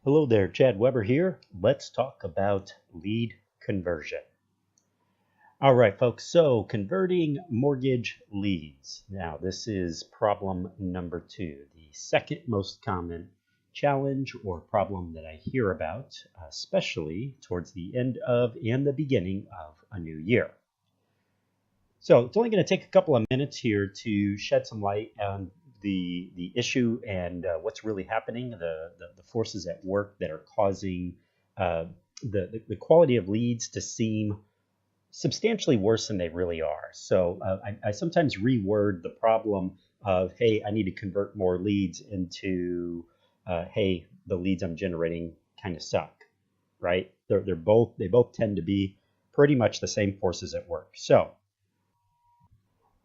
Hello there, Chad Weber here. Let's talk about lead conversion. All right, folks, so converting mortgage leads. Now, this is problem number two, the second most common challenge or problem that I hear about, especially towards the end of and the beginning of a new year. So it's only going to take a couple of minutes here to shed some light on the issue and what's really happening, the forces at work that are causing uh, the quality of leads to seem substantially worse than they really are. So I sometimes reword the problem of, hey, I need to convert more leads into, hey, the leads I'm generating kind of suck, right? They both tend to be pretty much the same forces at work. So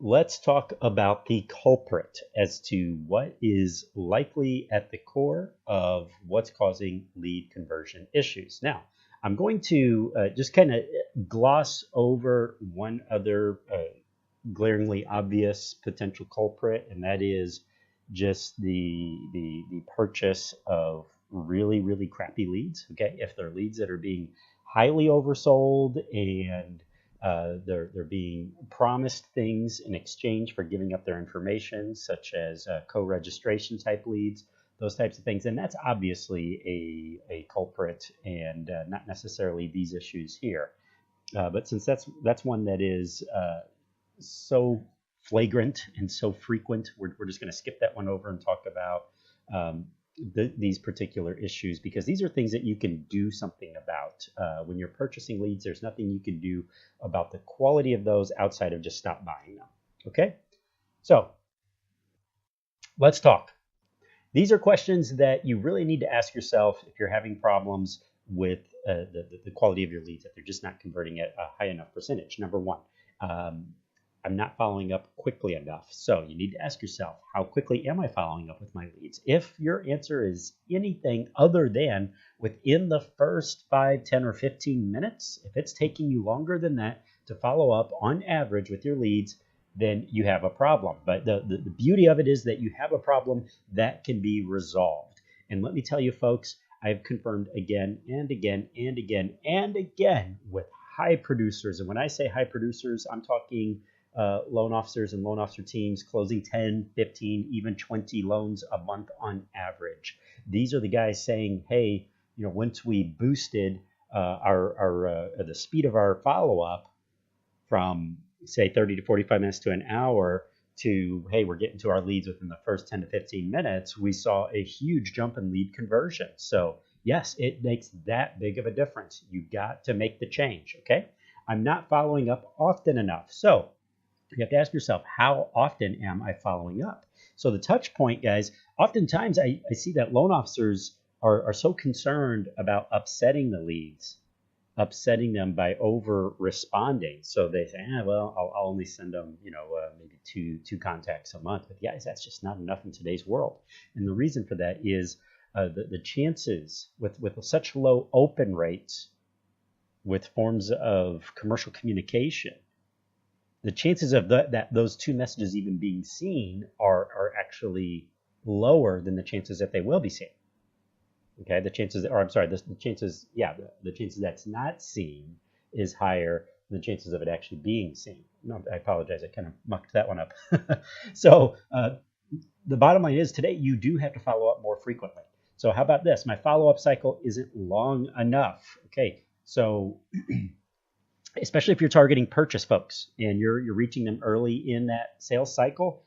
let's talk about the culprit as to what is likely at the core of what's causing lead conversion issues. Now, I'm going to just kind of gloss over one other glaringly obvious potential culprit, and that is just the purchase of really crappy leads. Okay, if they're leads that are being highly oversold and they're being promised things in exchange for giving up their information, such as co-registration type leads, those types of things. And that's obviously a culprit and not necessarily these issues here. But since that's one that is so flagrant and so frequent, we're just going to skip that one over and talk about um, these particular issues, because these are things that you can do something about. When you're purchasing leads, there's nothing you can do about the quality of those outside of just stop buying them. Okay, so let's talk. These are questions that you really need to ask yourself if you're having problems with the quality of your leads, if they're just not converting at a high enough percentage. Number one, um, I'm not following up quickly enough. So you need to ask yourself, how quickly am I following up with my leads? If your answer is anything other than within the first 5, 10, or 15 minutes, if it's taking you longer than that to follow up on average with your leads, then you have a problem. But the beauty of it is that you have a problem that can be resolved. And let me tell you, folks, I've confirmed again and again and again and again with high producers. And when I say high producers, I'm talking loan officers and loan officer teams closing 10, 15, even 20 loans a month on average. These are the guys saying, hey, once we boosted our the speed of our follow up from say 30 to 45 minutes to an hour to, hey, we're getting to our leads within the first 10 to 15 minutes, we saw a huge jump in lead conversion. So yes, it makes that big of a difference. You got to make the change. Okay, I'm not following up often enough. So you have to ask yourself, how often am I following up? So the touch point, guys, oftentimes I see that loan officers are so concerned about upsetting the leads, upsetting them by over responding. So they say, well, I'll only send them, maybe two contacts a month. But guys, that's just not enough in today's world. And the reason for that is the chances with such low open rates with forms of commercial communication, the chances of that those two messages even being seen are actually lower than the chances that they will be seen. Okay, the chances, or I'm sorry, the chances, yeah, the chances that's not seen is higher than the chances of it actually being seen. No, I apologize, I kind of mucked that one up. So the bottom line is today you do have to follow up more frequently. So how about this? My follow-up cycle isn't long enough. Okay, so especially if you're targeting purchase folks and you're reaching them early in that sales cycle,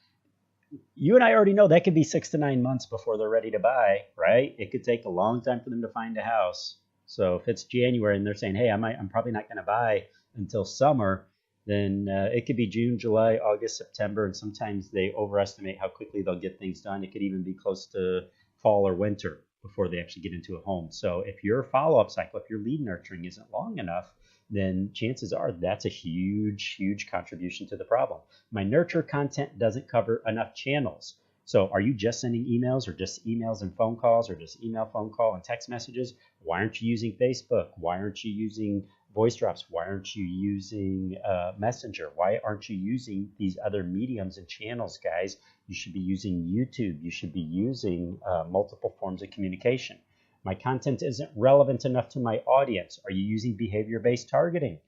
you and I already know that could be 6 to 9 months before they're ready to buy, right? It could take a long time for them to find a house. So if it's January and they're saying, hey, I'm probably not going to buy until summer, then it could be June, July, August, September, and sometimes they overestimate how quickly they'll get things done. It could even be close to fall or winter before they actually get into a home. So if your follow-up cycle, if your lead nurturing isn't long enough, then chances are that's a huge contribution to the problem. My nurture content doesn't cover enough channels. So are you just sending emails or just emails and phone calls or just email, phone call, and text messages? Why aren't you using Facebook? Why aren't you using voice drops? Why aren't you using Messenger? Why aren't you using these other mediums and channels, guys? You should be using YouTube. You should be using multiple forms of communication. My content isn't relevant enough to my audience. Are you using behavior-based targeting?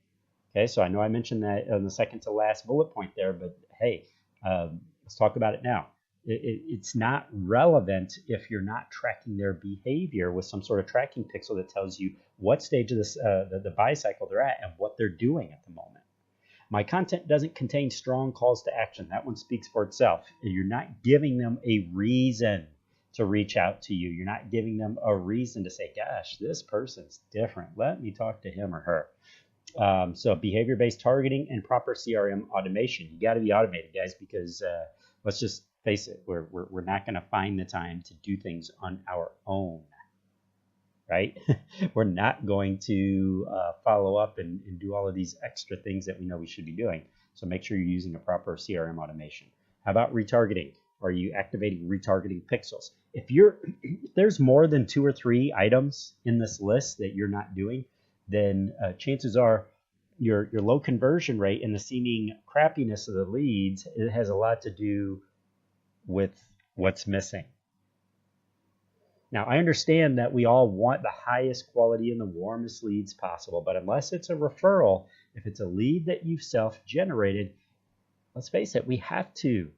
Okay, so I know I mentioned that on the second to last bullet point there, but hey, let's talk about it now. It's not relevant if you're not tracking their behavior with some sort of tracking pixel that tells you what stage of this the buy cycle they're at and what they're doing at the moment. My content doesn't contain strong calls to action. That one speaks for itself. You're not giving them a reason to reach out to you. You're not giving them a reason to say, gosh, this person's different. Let me talk to him or her. So behavior-based targeting and proper CRM automation. You got to be automated, guys, because let's just face it, we're not going to find the time to do things on our own, right? We're not going to follow up and do all of these extra things that we know we should be doing. So make sure you're using a proper CRM automation. How about retargeting? Are you activating retargeting pixels? If there's more than 2 or 3 items in this list that you're not doing, then chances are your low conversion rate and the seeming crappiness of the leads, it has a lot to do with what's missing. Now, I understand that we all want the highest quality and the warmest leads possible, but unless it's a referral, if it's a lead that you've self-generated, let's face it, we have to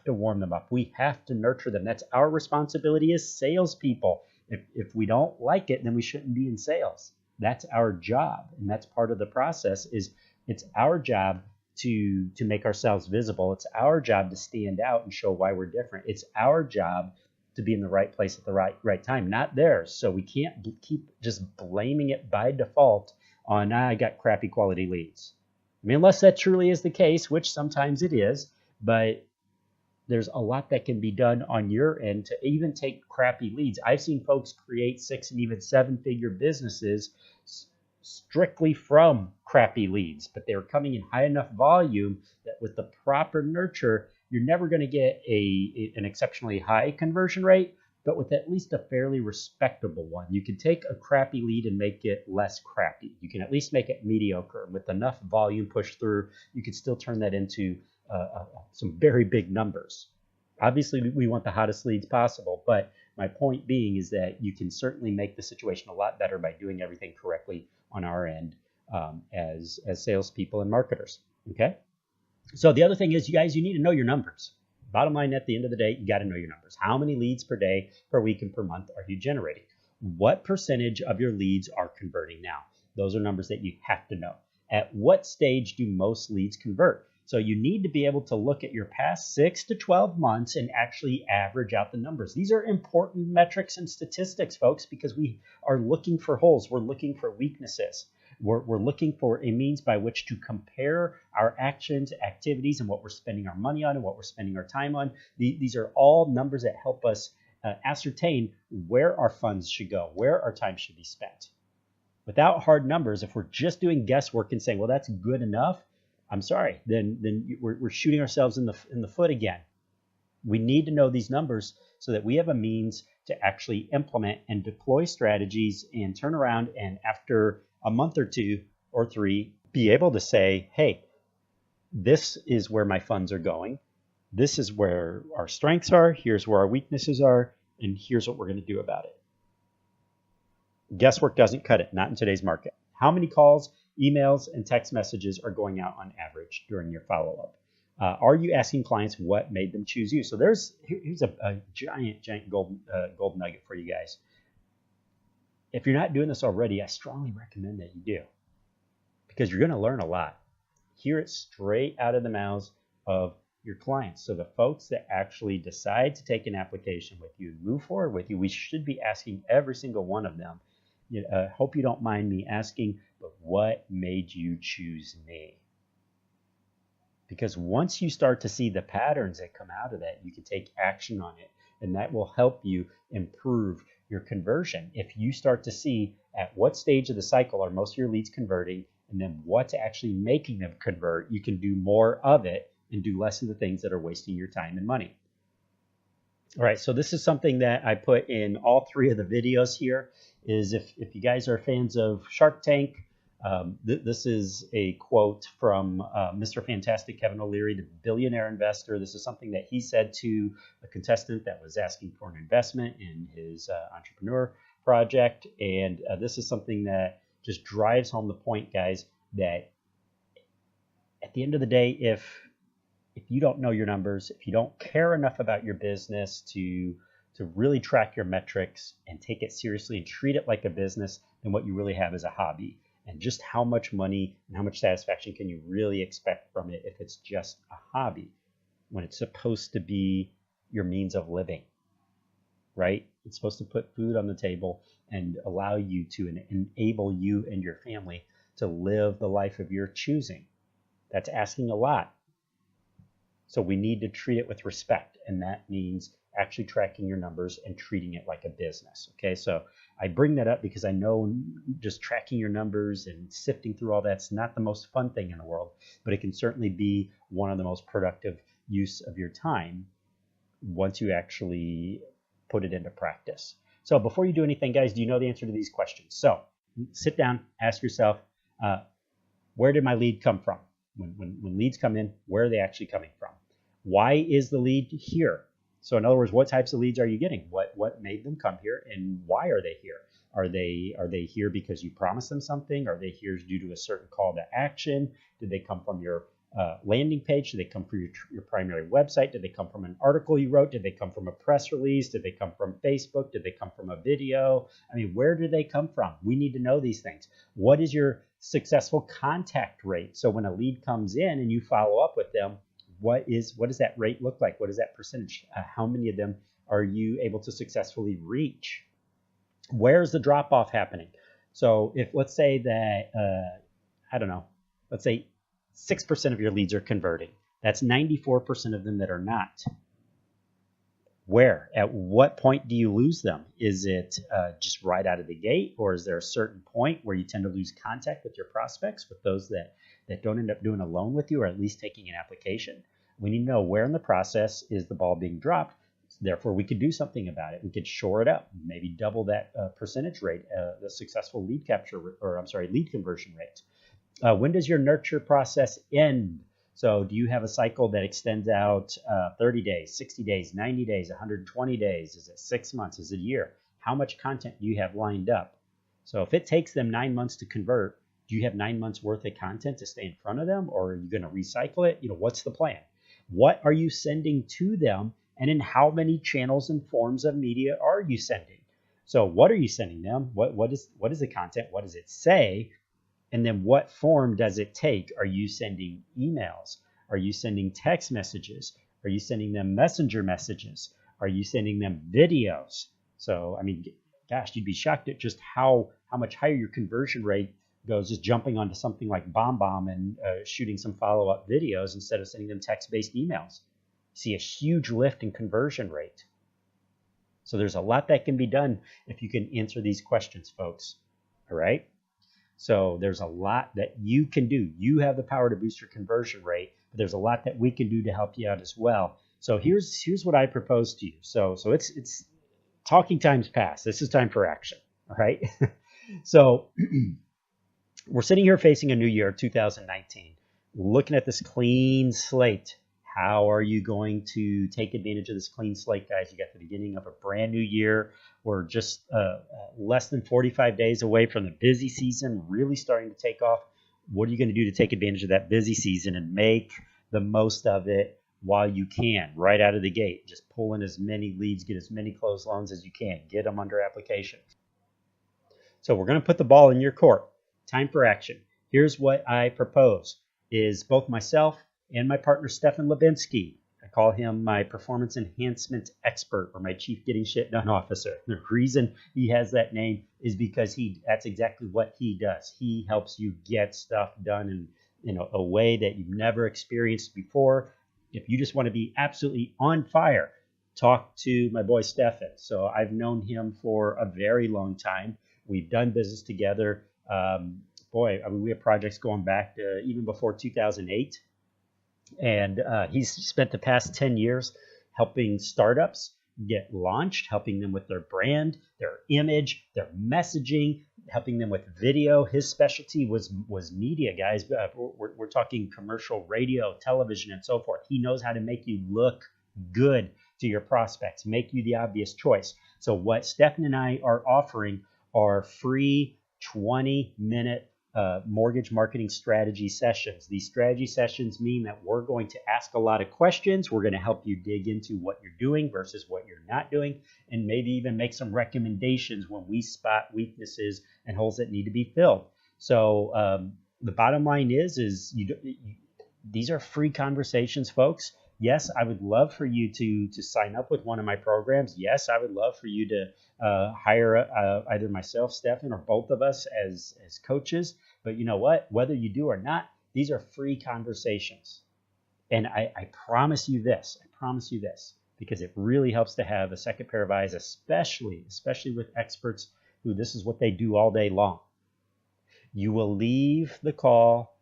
warm them up. We have to nurture them. That's our responsibility as salespeople. If we don't like it, then we shouldn't be in sales. That's our job, and that's part of the process. It's our job to make ourselves visible. It's our job to stand out and show why we're different. It's our job to be in the right place at the right time, not theirs. So we can't keep just blaming it by default on, I got crappy quality leads. I mean, unless that truly is the case, which sometimes it is, but there's a lot that can be done on your end to even take crappy leads. I've seen folks create 6 and even 7-figure businesses strictly from crappy leads, but they were coming in high enough volume that with the proper nurture, you're never going to get an exceptionally high conversion rate, but with at least a fairly respectable one. You can take a crappy lead and make it less crappy. You can at least make it mediocre. With enough volume pushed through, you can still turn that into some very big numbers. Obviously, we want the hottest leads possible, but my point being is that you can certainly make the situation a lot better by doing everything correctly on our end as salespeople and marketers. Okay. So the other thing is, you guys, you need to know your numbers. Bottom line, at the end of the day, you got to know your numbers. How many leads per day, per week, and per month are you generating? What percentage of your leads are converting now? Those are numbers that you have to know. At what stage do most leads convert? So you need to be able to look at your past 6 to 12 months and actually average out the numbers. These are important metrics and statistics, folks, because we are looking for holes. We're looking for weaknesses. We're looking for a means by which to compare our actions, activities, and what we're spending our money on and what we're spending our time on. These are all numbers that help us ascertain where our funds should go, where our time should be spent. Without hard numbers, if we're just doing guesswork and saying, well, that's good enough, I'm sorry, then we're shooting ourselves in the foot again. We need to know these numbers so that we have a means to actually implement and deploy strategies and turn around and after a month or 2 or 3, be able to say, hey, this is where my funds are going. This is where our strengths are. Here's where our weaknesses are. And here's what we're going to do about it. Guesswork doesn't cut it, not in today's market. How many calls, emails, and text messages are going out on average during your follow-up? Are you asking clients what made them choose you? So here's a giant gold nugget for you guys. If you're not doing this already, I strongly recommend that you do, because you're going to learn a lot. Hear it straight out of the mouths of your clients. So the folks that actually decide to take an application with you, move forward with you, we should be asking every single one of them. Hope you don't mind me asking, but what made you choose me? Because once you start to see the patterns that come out of that, you can take action on it, and that will help you improve your conversion. If you start to see at what stage of the cycle are most of your leads converting, and then what's actually making them convert, you can do more of it and do less of the things that are wasting your time and money. All right, so this is something that I put in all 3 of the videos here, is if you guys are fans of Shark Tank, this is a quote from Mr. Fantastic Kevin O'Leary, the billionaire investor. This is something that he said to a contestant that was asking for an investment in his entrepreneur project, and this is something that just drives home the point, guys, that at the end of the day, if you don't know your numbers, if you don't care enough about your business to really track your metrics and take it seriously and treat it like a business, then what you really have is a hobby. And just how much money and how much satisfaction can you really expect from it if it's just a hobby when it's supposed to be your means of living, right? It's supposed to put food on the table and allow you to enable you and your family to live the life of your choosing. That's asking a lot. So we need to treat it with respect, and that means actually tracking your numbers and treating it like a business. Okay, so I bring that up because I know just tracking your numbers and sifting through all that's not the most fun thing in the world, but it can certainly be one of the most productive use of your time once you actually put it into practice. So before you do anything, guys, do you know the answer to these questions? So sit down, ask yourself, where did my lead come from? When leads come in, where are they actually coming from? Why is the lead here? So in other words, what types of leads are you getting? What made them come here, and why are they here? Are they here because you promised them something? Are they here due to a certain call to action? Did they come from your landing page? Did they come from your primary website? Did they come from an article you wrote? Did they come from a press release? Did they come from Facebook? Did they come from a video? I mean, where did they come from? We need to know these things. What is your successful contact rate? So when a lead comes in and you follow up with them, what does that rate look like? What is that percentage? How many of them are you able to successfully reach? Where's the drop off happening? So if let's say that I don't know, let's say 6% of your leads are converting. That's 94% of them that are not. Where? At what point do you lose them? Is it just right out of the gate, or is there a certain point where you tend to lose contact with your prospects, with those that don't end up doing a loan with you, or at least taking an application? We need to know where in the process is the ball being dropped. Therefore, we could do something about it. We could shore it up, maybe double that percentage rate, the successful lead capture, or I'm sorry, lead conversion rate. When does your nurture process end? So do you have a cycle that extends out 30 days, 60 days, 90 days, 120 days? Is it 6 months? Is it a year? How much content do you have lined up? So if it takes them 9 months to convert, do you have 9 months worth of content to stay in front of them, or are you going to recycle it? What's the plan? What are you sending to them, and in how many channels and forms of media are you sending? So what are you sending them? What is the content? What does it say? And then what form does it take? Are you sending emails? Are you sending text messages? Are you sending them messenger messages? Are you sending them videos? So, I mean, gosh, you'd be shocked at just how much higher your conversion rate goes just jumping onto something like BombBomb and shooting some follow-up videos instead of sending them text-based emails. You see a huge lift in conversion rate. So there's a lot that can be done if you can answer these questions, folks. All right? So there's a lot that you can do. You have the power to boost your conversion rate, but there's a lot that we can do to help you out as well. So here's what I propose to you. So it's talking time's past. This is time for action. All right. So we're sitting here facing a new year, 2019, looking at this clean slate. How are you going to take advantage of this clean slate, guys? You got the beginning of a brand new year. We're just less than 45 days away from the busy season really starting to take off. What are you going to do to take advantage of that busy season and make the most of it while you can, right out of the gate? Just pull in as many leads, get as many closed loans as you can, get them under application. So we're going to put the ball in your court. Time for action. Here's what I propose is both myself and my partner, Stefan Levinsky. I call him my performance enhancement expert, or my chief getting shit done officer. The reason he has that name is because that's exactly what he does. He helps you get stuff done in a way that you've never experienced before. If you just want to be absolutely on fire, talk to my boy Stefan. So I've known him for a very long time. We've done business together. We have projects going back to even before 2008. And he's spent the past 10 years helping startups get launched, helping them with their brand, their image, their messaging, helping them with video. His specialty was media, guys. We're talking commercial radio, television, and so forth. He knows how to make you look good to your prospects, make you the obvious choice. So what Stefan and I are offering are free 20-minute mortgage marketing strategy sessions. These strategy sessions mean that we're going to ask a lot of questions. We're going to help you dig into what you're doing versus what you're not doing, and maybe even make some recommendations when we spot weaknesses and holes that need to be filled. So the bottom line is these are free conversations, folks. Yes, I would love for you to sign up with one of my programs. Yes, I would love for you to hire either myself, Stefan, or both of us as coaches. But you know what? Whether you do or not, these are free conversations. And I promise you this, because it really helps to have a second pair of eyes, especially with experts who this is what they do all day long. You will leave the call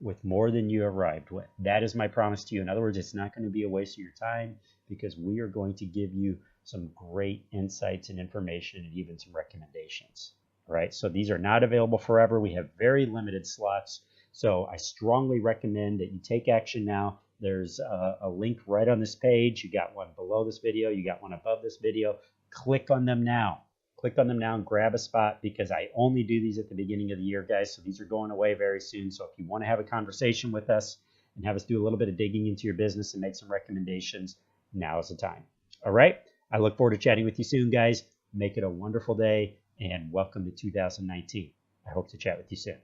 with more than you arrived with. That is my promise to you. In other words, it's not going to be a waste of your time, because we are going to give you some great insights and information and even some recommendations. All right. So these are not available forever. We have very limited slots. So I strongly recommend that you take action now. There's a link right on this page. You got one below this video. You got one above this video. Click on them now. Click on them now and grab a spot, because I only do these at the beginning of the year, guys. So these are going away very soon. So if you want to have a conversation with us and have us do a little bit of digging into your business and make some recommendations, now is the time. All right. I look forward to chatting with you soon, guys. Make it a wonderful day, and welcome to 2019. I hope to chat with you soon.